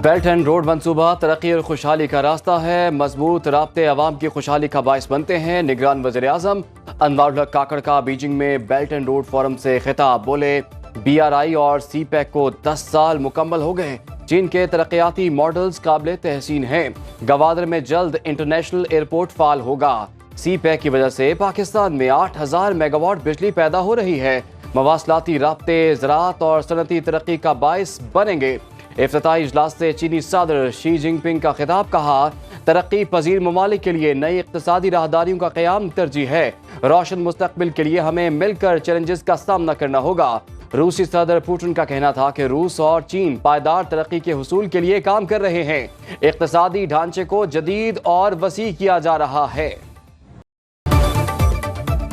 Belt and road منصوبہ ترقی اور خوشحالی کا راستہ ہے، مضبوط رابطے عوام کی خوشحالی کا باعث بنتے ہیں۔ نگران وزیر اعظم انوار الحق کاکڑ کا بیجنگ میں بیلٹ اینڈ روڈ فورم سے خطاب، بولے BRI اور سی پیک کو 10 سال مکمل ہو گئے، چین کے ترقیاتی ماڈلز قابل تحسین ہیں، گوادر میں جلد انٹرنیشنل ایئرپورٹ فعال ہوگا، سی پیک کی وجہ سے پاکستان میں 8000 میگا واٹ بجلی پیدا ہو رہی ہے، مواصلاتی رابطے زراعت اور صنعتی ترقی کا باعث بنیں گے۔ افتتاحی اجلاس سے چینی صدر شی جن پنگ کا خطاب، کہا ترقی پذیر ممالک کے لیے نئی اقتصادی راہداریوں کا قیام ترجیح ہے، روشن مستقبل کے لیے ہمیں مل کر چیلنجز کا سامنا کرنا ہوگا۔ روسی صدر پوٹن کا کہنا تھا کہ روس اور چین پائیدار ترقی کے حصول کے لیے کام کر رہے ہیں، اقتصادی ڈھانچے کو جدید اور وسیع کیا جا رہا ہے۔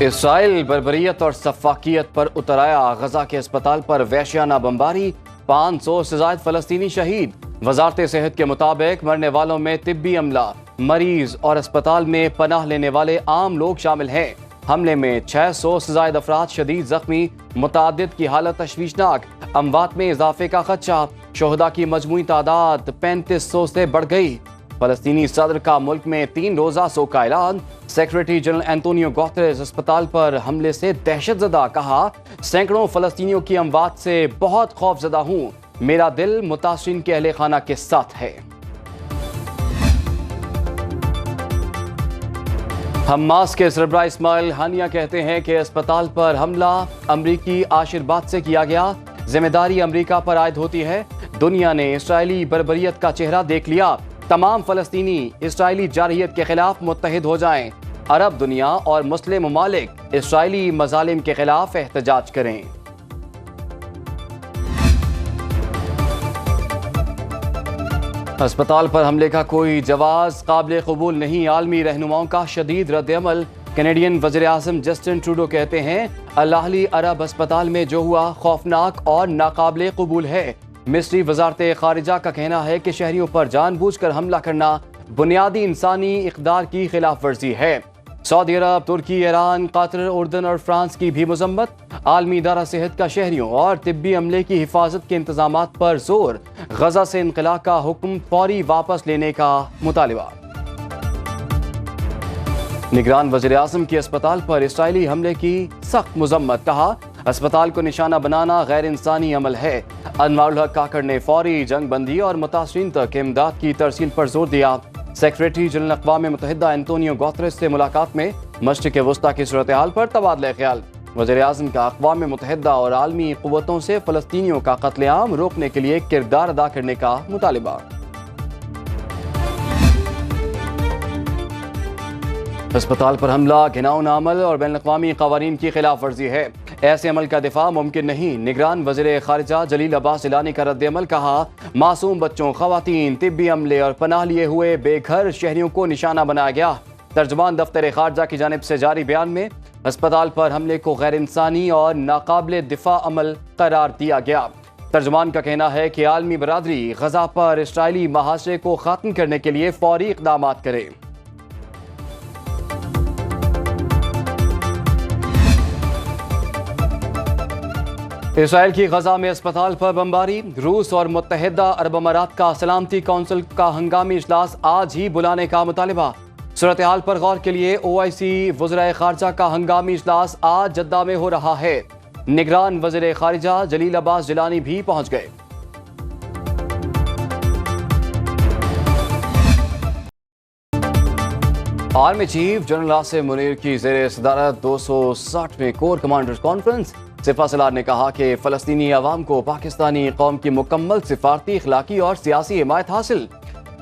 اسرائیل بربریت اور سفاکیت پر اتر آیا، غزہ کے اسپتال پر وحشیانہ بمباری، 500 سے زائد فلسطینی شہید۔ وزارت صحت کے مطابق مرنے والوں میں طبی عملہ، مریض اور اسپتال میں پناہ لینے والے عام لوگ شامل ہیں۔ حملے میں 600 سے زائد افراد شدید زخمی، متعدد کی حالت تشویشناک، اموات میں اضافے کا خدشہ، شہداء کی مجموعی تعداد 3500 سے بڑھ گئی۔ فلسطینی صدر کا ملک میں 3 روزہ سوگ کا اعلان، سیکریٹری جنرل اینٹونیو گوتریز اسپتال پر حملے سے دہشت زدہ، کہا سینکڑوں فلسطینیوں کی اموات سے بہت خوف زدہ ہوں، میرا دل متاثرین کے اہل خانہ کے ساتھ ہے۔ حماس کے سربراہ اسماعیل ہانیہ کہتے ہیں کہ اسپتال پر حملہ امریکی آشرباد سے کیا گیا، ذمہ داری امریکہ پر عائد ہوتی ہے، دنیا نے اسرائیلی بربریت کا چہرہ دیکھ لیا، تمام فلسطینی اسرائیلی جارحیت کے خلاف متحد ہو جائیں، عرب دنیا اور مسلم ممالک اسرائیلی مظالم کے خلاف احتجاج کریں۔ اسپتال پر حملے کا کوئی جواز قابل قبول نہیں، عالمی رہنماؤں کا شدید رد عمل۔ کینیڈین وزیر اعظم جسٹن ٹروڈو کہتے ہیں الاہلی عرب اسپتال میں جو ہوا خوفناک اور ناقابل قبول ہے۔ مصری وزارت خارجہ کا کہنا ہے کہ شہریوں پر جان بوجھ کر حملہ کرنا بنیادی انسانی اقدار کی خلاف ورزی ہے۔ سعودی عرب، ترکی، ایران، قطر، اردن اور فرانس کی بھی مذمت۔ عالمی ادارہ صحت کا شہریوں اور طبی عملے کی حفاظت کے انتظامات پر زور، غزہ سے انخلاء کا حکم فوری واپس لینے کا مطالبہ۔ نگران وزیر اعظم کی اسپتال پر اسرائیلی حملے کی سخت مذمت، کہا اسپتال کو نشانہ بنانا غیر انسانی عمل ہے۔ انوار الحق کاکڑ نے فوری جنگ بندی اور متاثرین تک امداد کی ترسیل پر زور دیا۔ سیکریٹری جنرل اقوام متحدہ اینٹونیو گوتریز سے ملاقات میں مشرق وسطیٰ کی صورتحال پر تبادلہ خیال۔ وزیر اعظم کا اقوام متحدہ اور عالمی قوتوں سے فلسطینیوں کا قتل عام روکنے کے لیے کردار ادا کرنے کا مطالبہ۔ اسپتال پر حملہ گھناؤنا عمل اور بین الاقوامی قوانین کی خلاف ورزی ہے، ایسے عمل کا دفاع ممکن نہیں۔ نگران وزیر خارجہ جلیل عباس جیلانی کا رد عمل، کہا معصوم بچوں، خواتین، طبی عملے اور پناہ لیے ہوئے بے گھر شہریوں کو نشانہ بنایا گیا۔ ترجمان دفتر خارجہ کی جانب سے جاری بیان میں اسپتال پر حملے کو غیر انسانی اور ناقابل دفاع عمل قرار دیا گیا۔ ترجمان کا کہنا ہے کہ عالمی برادری غزہ پر اسرائیلی محاصرے کو ختم کرنے کے لیے فوری اقدامات کرے۔ اسرائیل کی غزہ میں اسپتال پر بمباری، روس اور متحدہ عرب امارات کا سلامتی کونسل کا ہنگامی اجلاس آج ہی بلانے کا مطالبہ۔ صورتحال پر غور کے لیے OIC وزرائے خارجہ کا ہنگامی اجلاس آج جدہ میں ہو رہا ہے۔ نگران وزیر خارجہ جلیل عباس جیلانی بھی پہنچ گئے۔ Army chief general Asif Munir کی زیر صدارت 260ویں کور کمانڈرز کانفرنس، سپہ سالار نے کہا کہ فلسطینی عوام کو پاکستانی قوم کی مکمل سفارتی، اخلاقی اور سیاسی حمایت حاصل۔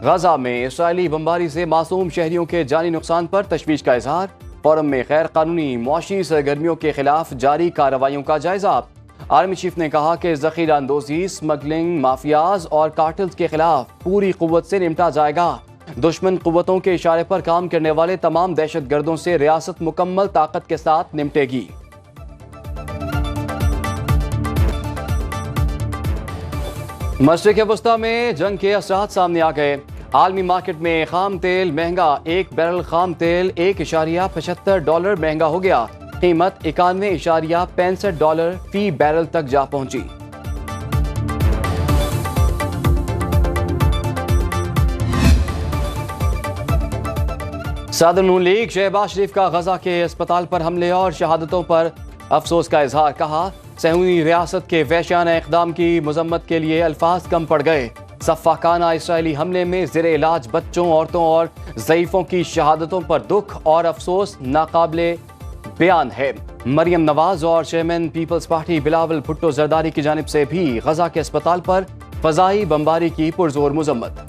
غزہ میں اسرائیلی بمباری سے معصوم شہریوں کے جانی نقصان پر تشویش کا اظہار، فورم میں غیر قانونی معاشی سرگرمیوں کے خلاف جاری کارروائیوں کا جائزہ۔ آرمی چیف نے کہا کہ ذخیرہ اندوزی، اسمگلنگ، مافیاز اور کارٹلز کے خلاف پوری قوت سے نمٹا جائے گا۔ دشمن قوتوں کے اشارے پر کام کرنے والے تمام دہشت گردوں سے ریاست مکمل طاقت کے ساتھ نمٹے گی۔ مشرق وسطیٰ میں جنگ کے اثرات سامنے آ گئے، عالمی مارکیٹ میں خام تیل مہنگا، 1 بیرل خام تیل $1.75 مہنگا ہو گیا، قیمت $91.65 فی بیرل تک جا پہنچی۔ صدر نون لیگ شہباز شریف کا غزہ کے اسپتال پر حملے اور شہادتوں پر افسوس کا اظہار. کہا صہیونی ریاست کے وحشیانہ اقدام کی مذمت کے لیے الفاظ کم پڑ گئے. سفاکانہ اسرائیلی حملے میں زیر علاج بچوں، عورتوں اور ضعیفوں کی شہادتوں پر دکھ اور افسوس ناقابل بیان ہے. مریم نواز اور چیئرمین پیپلز پارٹی بلاول بھٹو زرداری کی جانب سے بھی غزہ کے اسپتال پر فضائی بمباری کی پرزور مذمت.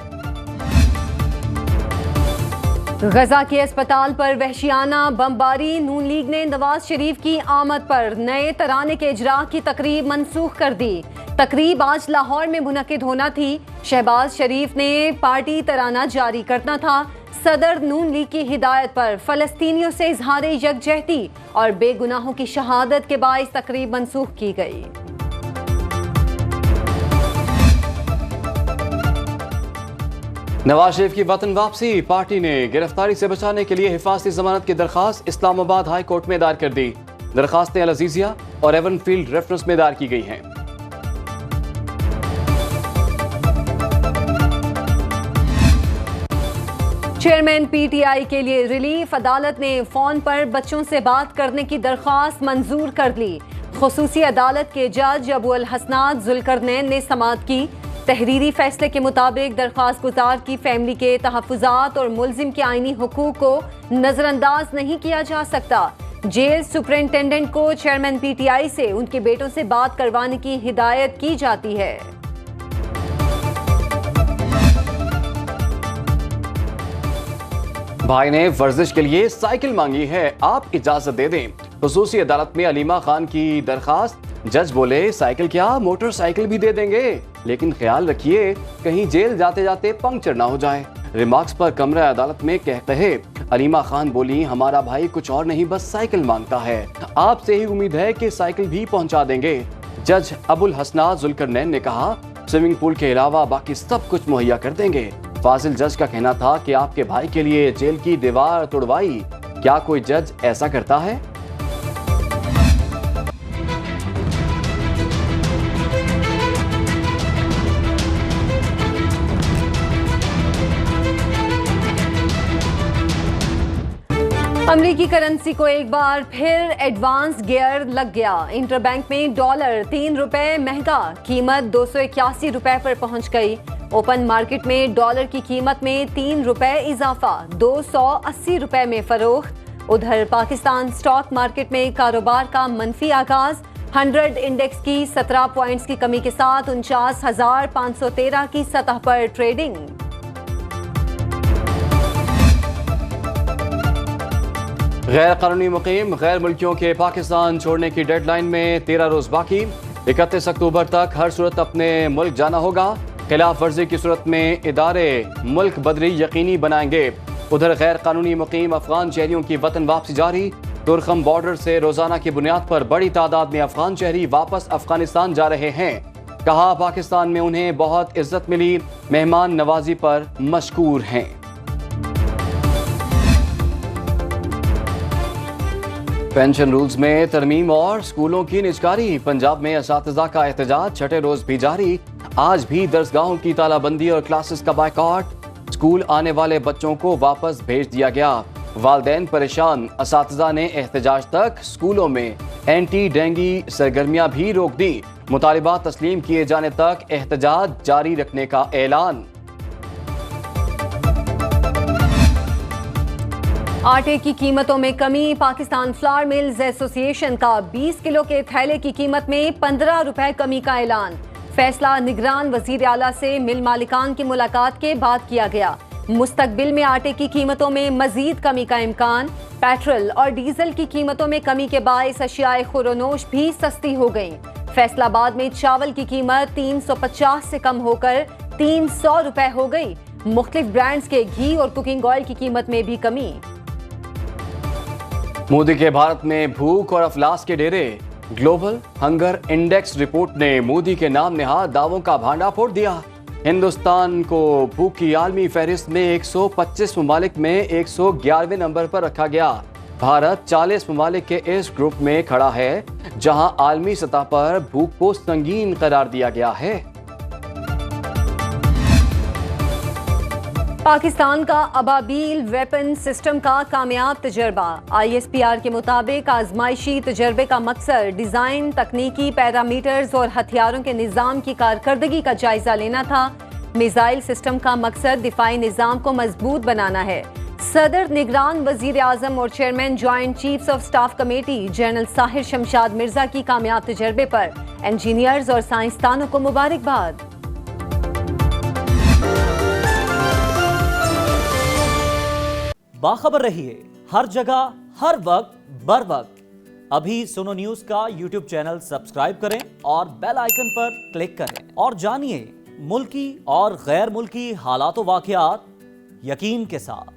غزہ کے اسپتال پر وحشیانہ بمباری. نون لیگ نے نواز شریف کی آمد پر نئے ترانے کے اجراء کی تقریب منسوخ کر دی. تقریب آج لاہور میں منعقد ہونا تھی. شہباز شریف نے پارٹی ترانہ جاری کرنا تھا. صدر نون لیگ کی ہدایت پر فلسطینیوں سے اظہار یکجہتی اور بے گناہوں کی شہادت کے باعث تقریب منسوخ کی گئی. نواز شریف کی وطن واپسی. پارٹی نے گرفتاری سے بچانے کے لیے حفاظتی ضمانت کی درخواست اسلام آباد ہائی کورٹ میں دائر کر دی. درخواستیں العزیزیہ اور ایون فیلڈ ریفرنس میں دائر کی گئی ہیں. چیئرمین پی ٹی آئی کے لیے ریلیف. عدالت نے فون پر بچوں سے بات کرنے کی درخواست منظور کر لی. خصوصی عدالت کے جج ابو الحسنات ذوالقرنین نے سماعت کی. تحریری فیصلے کے مطابق درخواست گزار کی فیملی کے تحفظات اور ملزم کے آئینی حقوق کو نظر انداز نہیں کیا جا سکتا. جیل سپرنٹینڈنٹ کو چیئرمین پی ٹی آئی سے ان کے بیٹوں سے بات کروانے کی ہدایت کی جاتی ہے. بھائی نے ورزش کے لیے سائیکل مانگی ہے، آپ اجازت دے دیں. خصوصی عدالت میں علیمہ خان کی درخواست. جج بولے سائیکل کیا موٹر سائیکل بھی دے دیں گے، لیکن خیال رکھیے کہیں جیل جاتے جاتے پنکچر نہ ہو جائے. ریمارکس پر کمرہ عدالت میں کہے علیمہ خان بولی ہمارا بھائی کچھ اور نہیں بس سائیکل مانگتا ہے، آپ سے ہی امید ہے کہ سائیکل بھی پہنچا دیں گے. جج ابو الحسنات ذوالقرنین نے کہا سوئمنگ پول کے علاوہ باقی سب کچھ مہیا کر دیں گے. فاضل جج کا کہنا تھا کہ آپ کے بھائی کے لیے جیل کی دیوار توڑوائی. کیا کوئی جج ایسا کرتا ہے؟ امریکی کرنسی کو ایک بار پھر ایڈوانس گیئر لگ گیا. انٹر بینک میں ڈالر 3 روپے مہنگا، قیمت 281 روپے پر پہنچ گئی. اوپن مارکیٹ میں ڈالر کی قیمت میں 3 روپے اضافہ، 280 روپے میں فروخت. ادھر پاکستان سٹاک مارکیٹ میں کاروبار کا منفی آغاز. 100 انڈیکس کی 17 پوائنٹس کی کمی کے ساتھ 49,513 کی سطح پر ٹریڈنگ. غیر قانونی مقیم غیر ملکیوں کے پاکستان چھوڑنے کی ڈیڈ لائن میں 13 روز باقی. 31 اکتوبر تک ہر صورت اپنے ملک جانا ہوگا. خلاف ورزی کی صورت میں ادارے ملک بدری یقینی بنائیں گے. ادھر غیر قانونی مقیم افغان شہریوں کی وطن واپسی جاری. ترخم بارڈر سے روزانہ کی بنیاد پر بڑی تعداد میں افغان شہری واپس افغانستان جا رہے ہیں. کہا پاکستان میں انہیں بہت عزت ملی، مہمان نوازی پر مشکور ہیں. پینشن رولز میں ترمیم اور اسکولوں کی نجکاری. پنجاب میں اساتذہ کا احتجاج 6 روز بھی جاری. آج بھی درسگاہوں کی تالہ بندی اور کلاسز کا بائیکاٹ. اسکول آنے والے بچوں کو واپس بھیج دیا گیا. والدین پریشان. اساتذہ نے احتجاج تک اسکولوں میں اینٹی ڈینگی سرگرمیاں بھی روک دی. مطالبات تسلیم کیے جانے تک احتجاج جاری رکھنے کا اعلان. آٹے کی قیمتوں میں کمی. پاکستان فلاور ملز ایسوسی ایشن کا 20 کلو کے تھیلے کی قیمت میں 15 روپے کمی کا اعلان. فیصلہ نگران وزیر اعلیٰ سے مل مالکان کی ملاقات کے بعد کیا گیا. مستقبل میں آٹے کی قیمتوں میں مزید کمی کا امکان. پیٹرول اور ڈیزل کی قیمتوں میں کمی کے باعث اشیاء خورونوش بھی سستی ہو گئیں. فیصل آباد میں چاول کی قیمت 350 سے کم ہو کر 300 روپے ہو گئی. مختلف برانڈز کے گھی اور کوکنگ آئل کی قیمت میں بھی کمی. مودی کے بھارت میں بھوک اور افلاس کے ڈیرے. گلوبل ہنگر انڈیکس رپورٹ نے مودی کے نام نہاد دعووں کا بھانڈا پھوڑ دیا. ہندوستان کو بھوک کی عالمی فہرست میں 125 ممالک میں 111ویں نمبر پر رکھا گیا. بھارت 40 ممالک کے اس گروپ میں کھڑا ہے جہاں عالمی سطح پر بھوک کو سنگین قرار دیا گیا ہے. پاکستان کا ابابیل ویپن سسٹم کا کامیاب تجربہ۔ ISPR کے مطابق آزمائشی تجربے کا مقصد ڈیزائن، تکنیکی پیرامیٹرز اور ہتھیاروں کے نظام کی کارکردگی کا جائزہ لینا تھا۔ میزائل سسٹم کا مقصد دفاعی نظام کو مضبوط بنانا ہے۔ صدر، نگران وزیر اعظم اور chairman joint chiefs of staff committee general Sahir Shamshad Mirza کی کامیاب تجربے پر انجینئرز اور سائنسدانوں کو مبارکباد۔ باخبر رہیے، ہر جگہ، ہر وقت، بر وقت۔ ابھی سنو نیوز کا YouTube چینل سبسکرائب کریں اور بیل آئیکن پر کلک کریں اور جانیے ملکی اور غیر ملکی حالات و واقعات یقین کے ساتھ۔